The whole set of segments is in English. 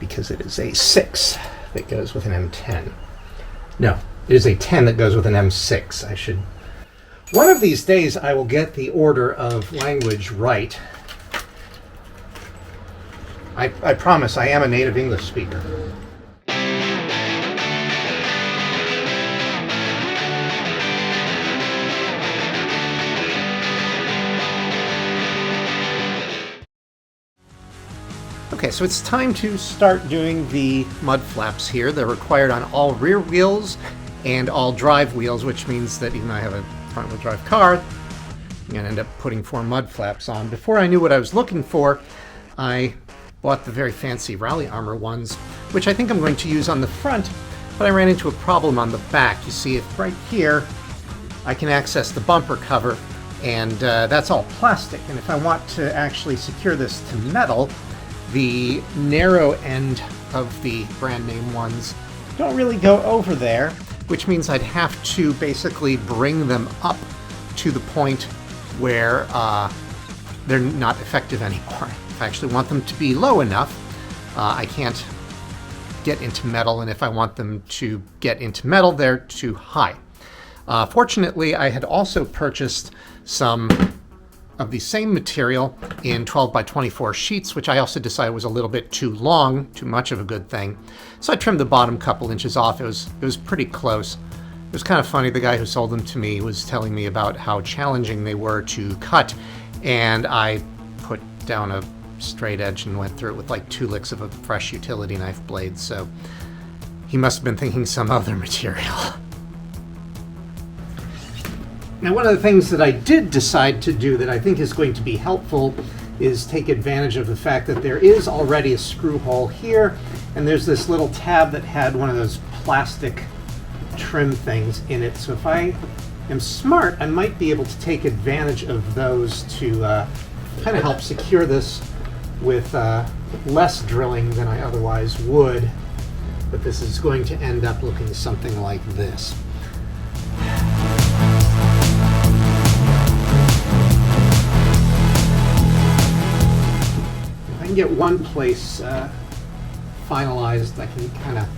because it is a 6 that goes with an M10. No, it is a 10 that goes with an M6. I should... One of these days I will get the order of language right. I promise I am a native English speaker. Okay, so it's time to start doing the mud flaps here. They're required on all rear wheels and all drive wheels, which means that even though I have a front-wheel drive car, I'm going to end up putting 4 mud flaps on. Before I knew what I was looking for, I bought the very fancy Rally Armor ones, which I think I'm going to use on the front, but I ran into a problem on the back. You see, if right here, I can access the bumper cover, and that's all plastic. And if I want to actually secure this to metal, the narrow end of the brand name ones don't really go over there, which means I'd have to basically bring them up to the point where they're not effective anymore. If I actually want them to be low enough, I can't get into metal, and if I want them to get into metal, they're too high. Fortunately, I had also purchased some of the same material in 12 by 24 sheets, which I also decided was a little bit too long, too much of a good thing. So I trimmed the bottom couple inches off. It was pretty close. It was kind of funny. The guy who sold them to me was telling me about how challenging they were to cut, and I put down a straight edge and went through it with like 2 licks of a fresh utility knife blade, so he must have been thinking some other material. Now, one of the things that I did decide to do that I think is going to be helpful is take advantage of the fact that there is already a screw hole here, and there's this little tab that had one of those plastic trim things in it. So if I am smart, I might be able to take advantage of those to kind of help secure this with less drilling than I otherwise would. But this is going to end up looking something like this. Get one place finalized, I can kind of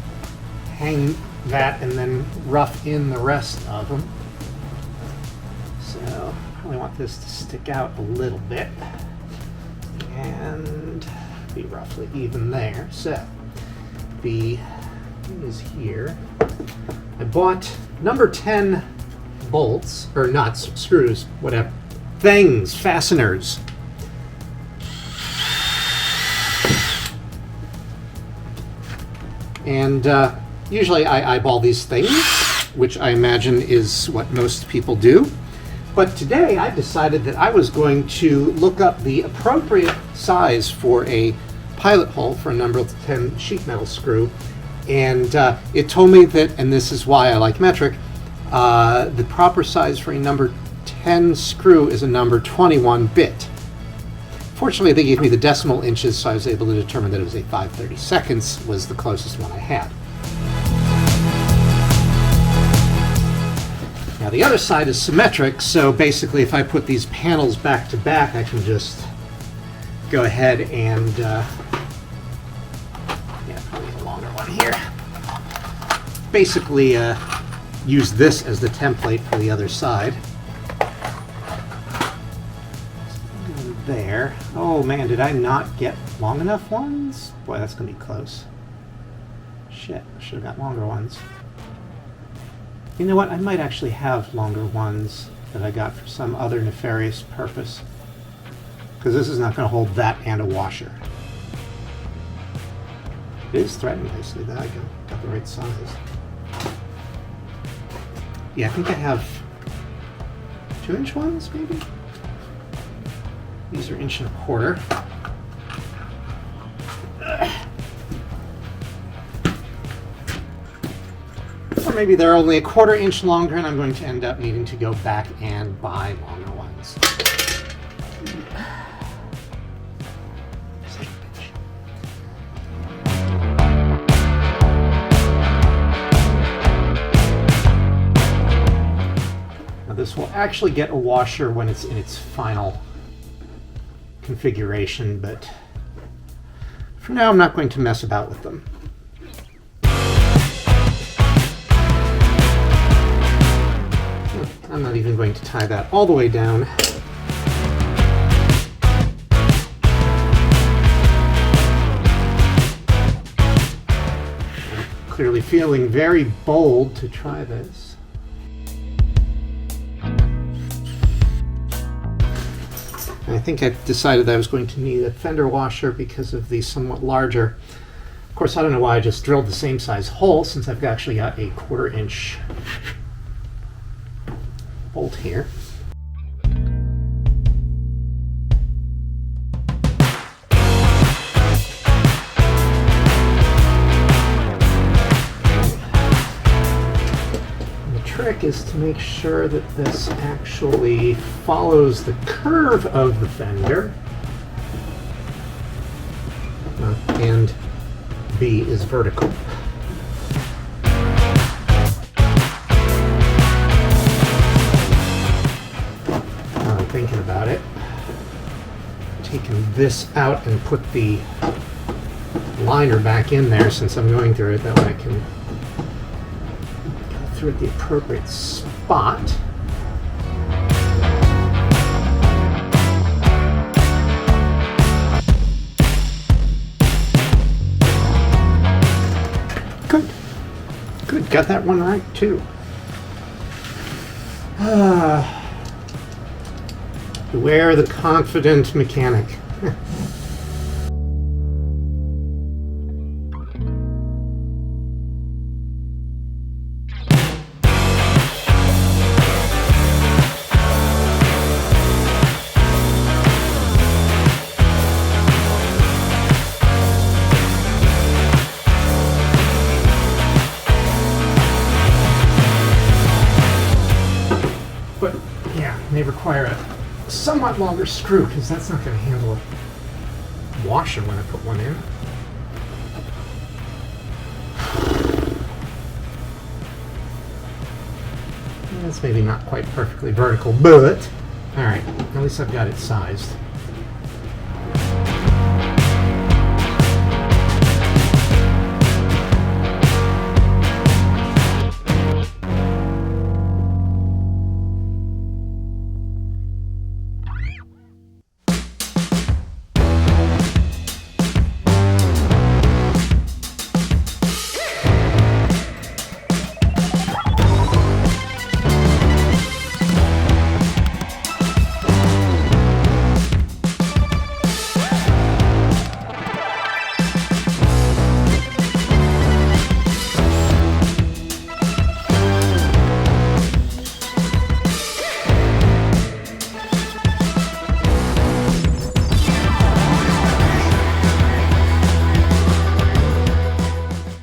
hang that and then rough in the rest of them. So I probably want this to stick out a little bit and be roughly even there. So the thing is here. I bought number 10 bolts, or nuts, screws, whatever. Things, fasteners. And usually I eyeball these things, which I imagine is what most people do. But today I decided that I was going to look up the appropriate size for a pilot hole for a number 10 sheet metal screw. And it told me that, and this is why I like metric, the proper size for a number 10 screw is a number 21 bit. Fortunately, they gave me the decimal inches, so I was able to determine that it was a 5/32 was the closest one I had. Now the other side is symmetric, so basically if I put these panels back to back, I can just go ahead and, probably a longer one here. Basically use this as the template for the other side. There. Oh man, did I not get long enough ones? Boy, that's gonna be close. Shit, I should have got longer ones. You know what? I might actually have longer ones that I got for some other nefarious purpose. Because this is not gonna hold that and a washer. It is threatening nicely that I got the right size. Yeah, I think I have 2-inch ones, maybe? These are 1.25 inches. Or maybe they're only 1/4 inch longer, and I'm going to end up needing to go back and buy longer ones. Now this will actually get a washer when it's in its final configuration, but For now, I'm not going to mess about with them. I'm not even going to tie that all the way down. I'm clearly feeling very bold to try this. I think I decided I was going to need a fender washer because of the somewhat larger. Of course, I don't know why I just drilled the same size hole, since I've actually got a 1/4 inch bolt here. Trick is to make sure that this actually follows the curve of the fender, and B is vertical. Now I'm thinking about it, taking this out and put the liner back in there, since I'm going through it, that way I can through at the appropriate spot. Good. Good. Got that one right too. Beware the confident mechanic. They require a somewhat longer screw, because that's not going to handle a washer when I put one in. That's maybe not quite perfectly vertical, but alright, at least I've got it sized.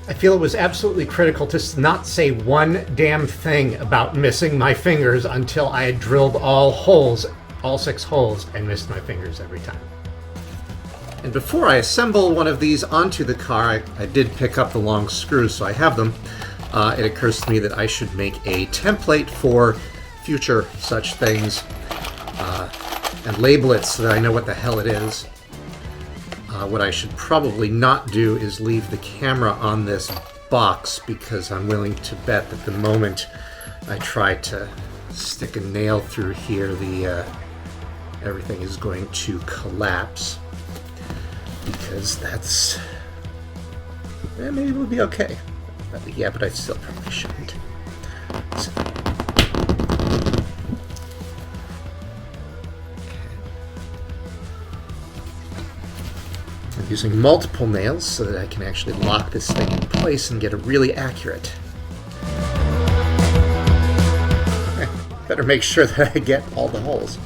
I feel it was absolutely critical to not say one damn thing about missing my fingers until I had drilled all 6 holes, and missed my fingers every time. And before I assemble one of these onto the car, I did pick up the long screws, so I have them. It occurs to me that I should make a template for future such things and label it so that I know what the hell it is. What I should probably not do is leave the camera on this box, because I'm willing to bet that the moment I try to stick a nail through here, everything is going to collapse, because that's... maybe it will be okay. Yeah, but I still probably shouldn't. So. I'm using multiple nails so that I can actually lock this thing in place and get it really accurate. Better make sure that I get all the holes.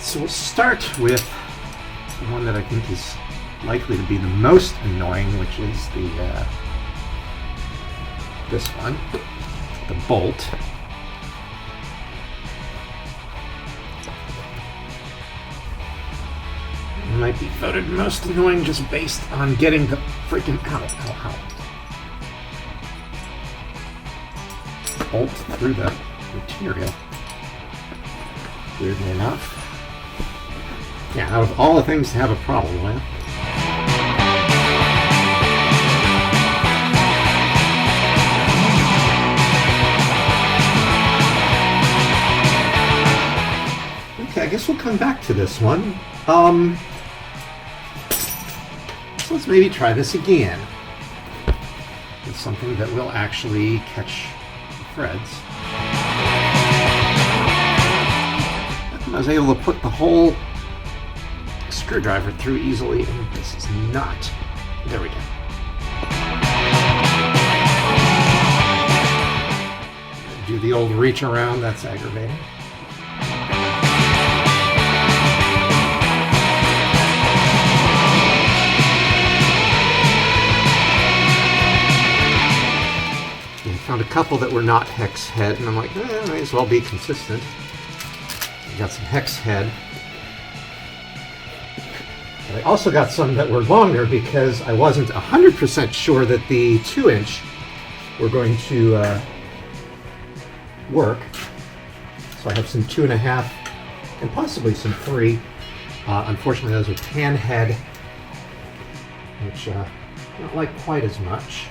So we'll start with the one that I think is likely to be the most annoying, which is the this one, the bolt. It might be voted most annoying just based on getting the freaking ow. Bolt through the material. Weirdly enough. Yeah, out of all the things to have a problem with. Okay, I guess we'll come back to this one. So let's maybe try this again. It's something that will actually catch the threads. I was able to put the whole screwdriver through easily, and this is not. There we go. Do the old reach around, that's aggravating. I found a couple that were not hex head, and I'm like, may as well be consistent. Got some hex head. But I also got some that were longer because I wasn't 100% sure that the 2-inch were going to work. So I have some 2.5 and possibly some 3. Unfortunately, those are tan head, which I don't like quite as much.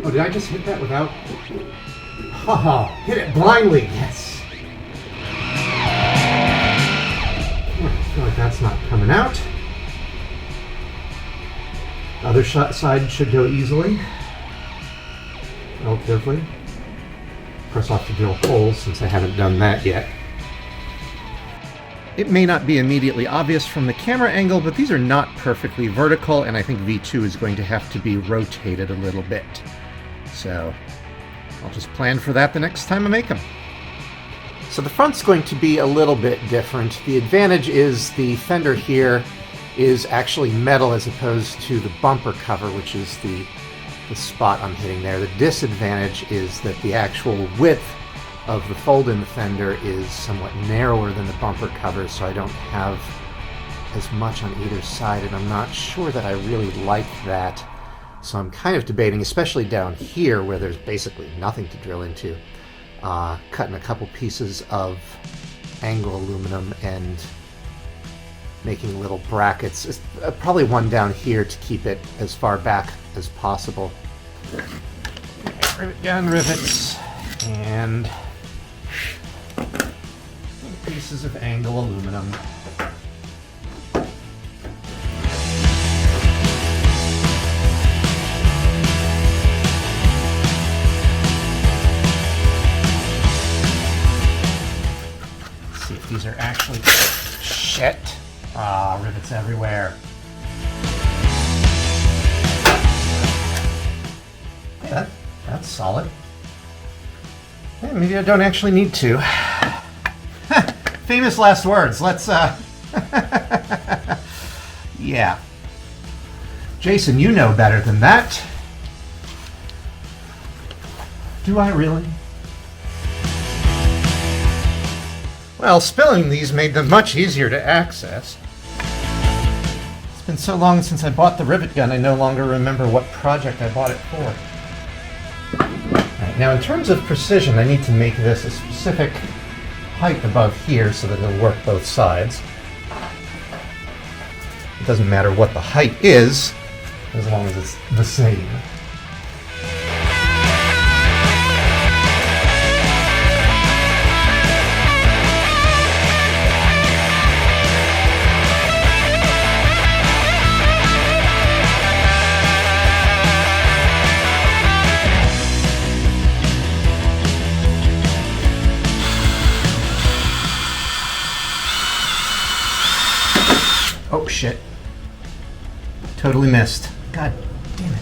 Oh, did I just hit that without? Haha, hit it blindly, yes! I feel like that's not coming out. The other side should go easily. Relatively. Press off to drill holes since I haven't done that yet. It may not be immediately obvious from the camera angle, but these are not perfectly vertical, and I think V2 is going to have to be rotated a little bit. So I'll just plan for that the next time I make them. So the front's going to be a little bit different. The advantage is the fender here is actually metal as opposed to the bumper cover, which is the spot I'm hitting there. The disadvantage is that the actual width of the fold in the fender is somewhat narrower than the bumper cover, so I don't have as much on either side, and I'm not sure that I really like that. So I'm kind of debating, especially down here where there's basically nothing to drill into, cutting a couple pieces of angle aluminum and making little brackets. Probably one down here to keep it as far back as possible. Rivet gun rivets and pieces of angle aluminum. These are actually shit. Rivets everywhere. Yeah, that's solid. Yeah, maybe I don't actually need to. Famous last words. Let's yeah. Jason, you know better than that. Do I really? Well, spilling these made them much easier to access. It's been so long since I bought the rivet gun, I no longer remember what project I bought it for. Right, now, in terms of precision, I need to make this a specific height above here so that it'll work both sides. It doesn't matter what the height is, as long as it's the same. Oh shit. Totally missed. God damn it.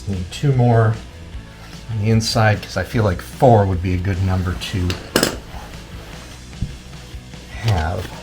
Need 2 more on the inside because I feel like 4 would be a good number to have.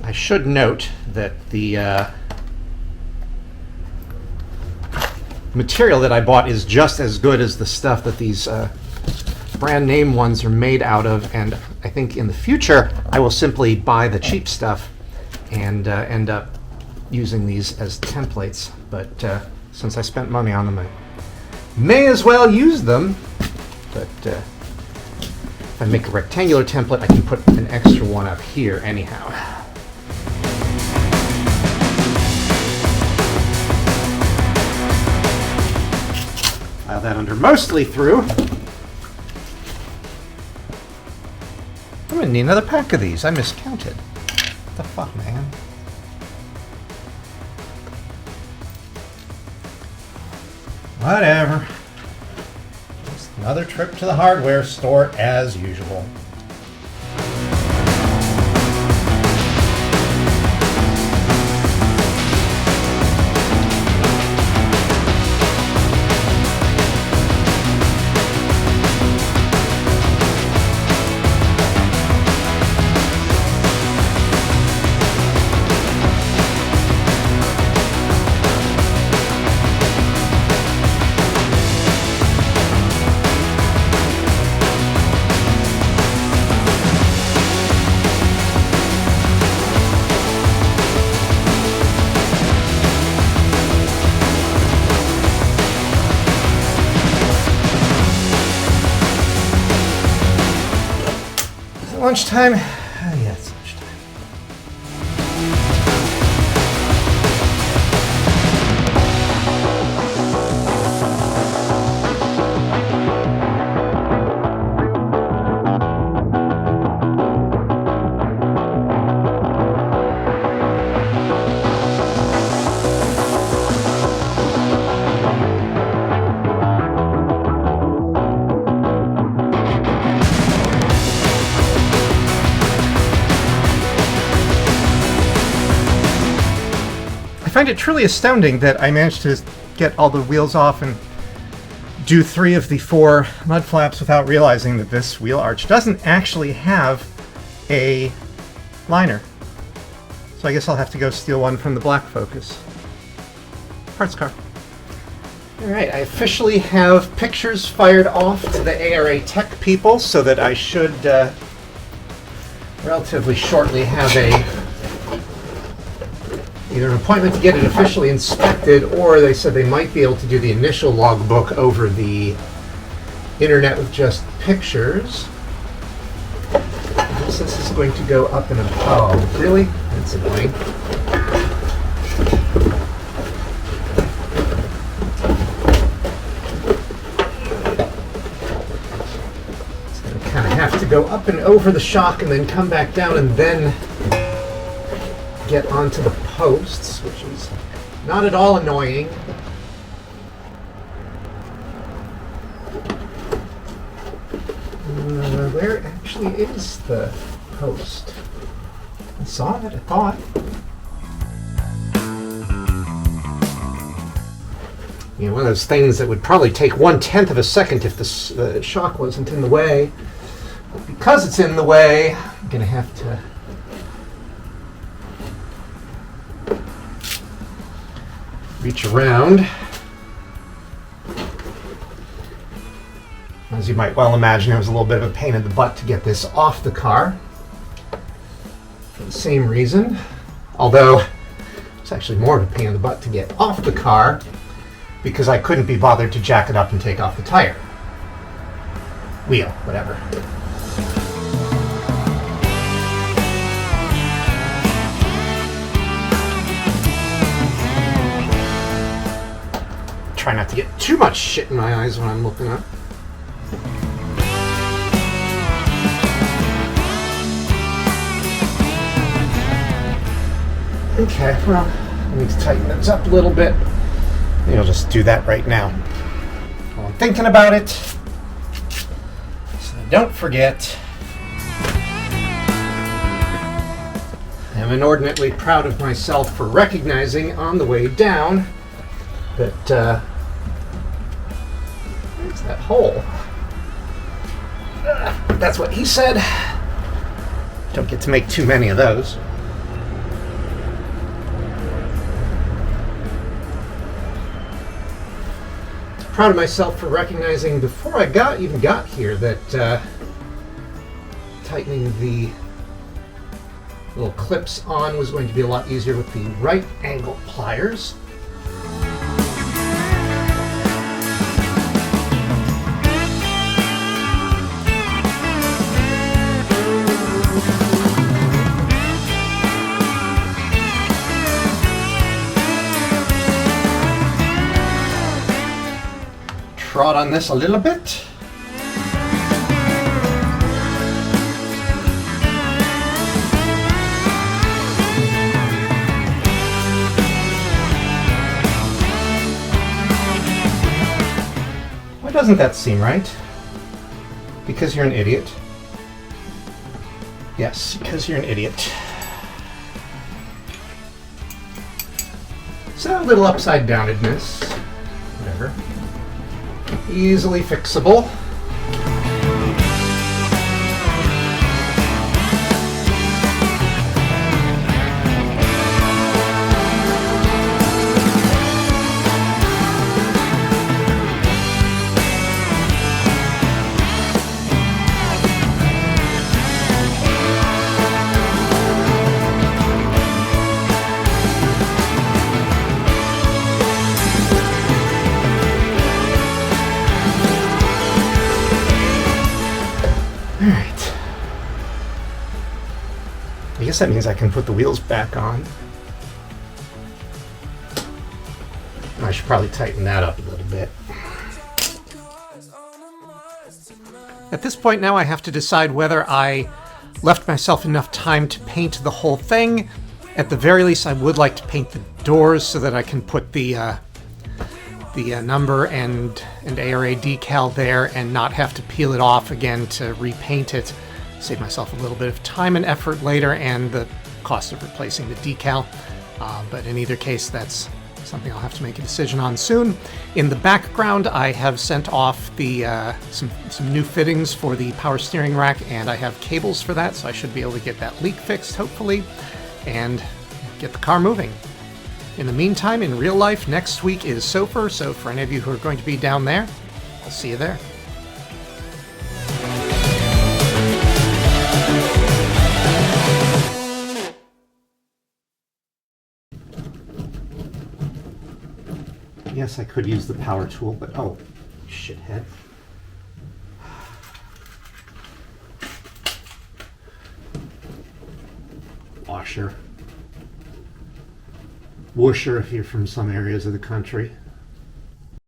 I should note that the material that I bought is just as good as the stuff that these brand name ones are made out of, and I think in the future I will simply buy the cheap stuff and end up using these as templates. But since I spent money on them, I may as well use them. But if I make a rectangular template, I can put an extra one up here anyhow. File that under mostly through. I'm gonna need another pack of these. I miscounted. What the fuck, man? Whatever. Just another trip to the hardware store as usual. Lunchtime? Yeah, it's lunchtime. I find it truly astounding that I managed to get all the wheels off and do 3 of the 4 mud flaps without realizing that this wheel arch doesn't actually have a liner. So I guess I'll have to go steal one from the Black Focus parts car. Alright, I officially have pictures fired off to the ARA Tech people, so that I should relatively shortly have either an appointment to get it officially inspected, or they said they might be able to do the initial logbook over the internet with just pictures. I guess this is going to go up in a... Oh, really? That's annoying. It's going to kind of have to go up and over the shock and then come back down and then get onto the posts, which is not at all annoying. Where actually is the post? I saw it, I thought. You know, one of those things that would probably take 1/10 of a second if the shock wasn't in the way. But because it's in the way, I'm going to have to reach around. As you might well imagine, it was a little bit of a pain in the butt to get this off the car. For the same reason. Although, it's actually more of a pain in the butt to get off the car because I couldn't be bothered to jack it up and take off the tire. Wheel, whatever. Try not to get too much shit in my eyes when I'm looking up. Okay, well, I need to tighten those up a little bit. Maybe I'll just do that right now while I'm thinking about it, so I don't forget. I'm inordinately proud of myself for recognizing on the way down that where's that hole? That's what he said. Don't get to make too many of those. Proud of myself for recognizing before I even got here that tightening the little clips on was going to be a lot easier with the right angle pliers. Trot on this a little bit. Why doesn't that seem right? Because you're an idiot. Yes, because you're an idiot. So a little upside downedness. Whatever. Easily fixable. Alright. I guess that means I can put the wheels back on. I should probably tighten that up a little bit. At this point now I have to decide whether I left myself enough time to paint the whole thing. At the very least I would like to paint the doors so that I can put the number and ARA decal there and not have to peel it off again to repaint it. Save myself a little bit of time and effort later and the cost of replacing the decal. But in either case, that's something I'll have to make a decision on soon. In the background, I have sent off the some new fittings for the power steering rack, and I have cables for that, so I should be able to get that leak fixed, hopefully, and get the car moving. In the meantime, in real life, next week is S04, so for any of you who are going to be down there, I'll see you there. Yes, I could use the power tool, but oh, shithead. Washer. Whoosher if you're from some areas of the country.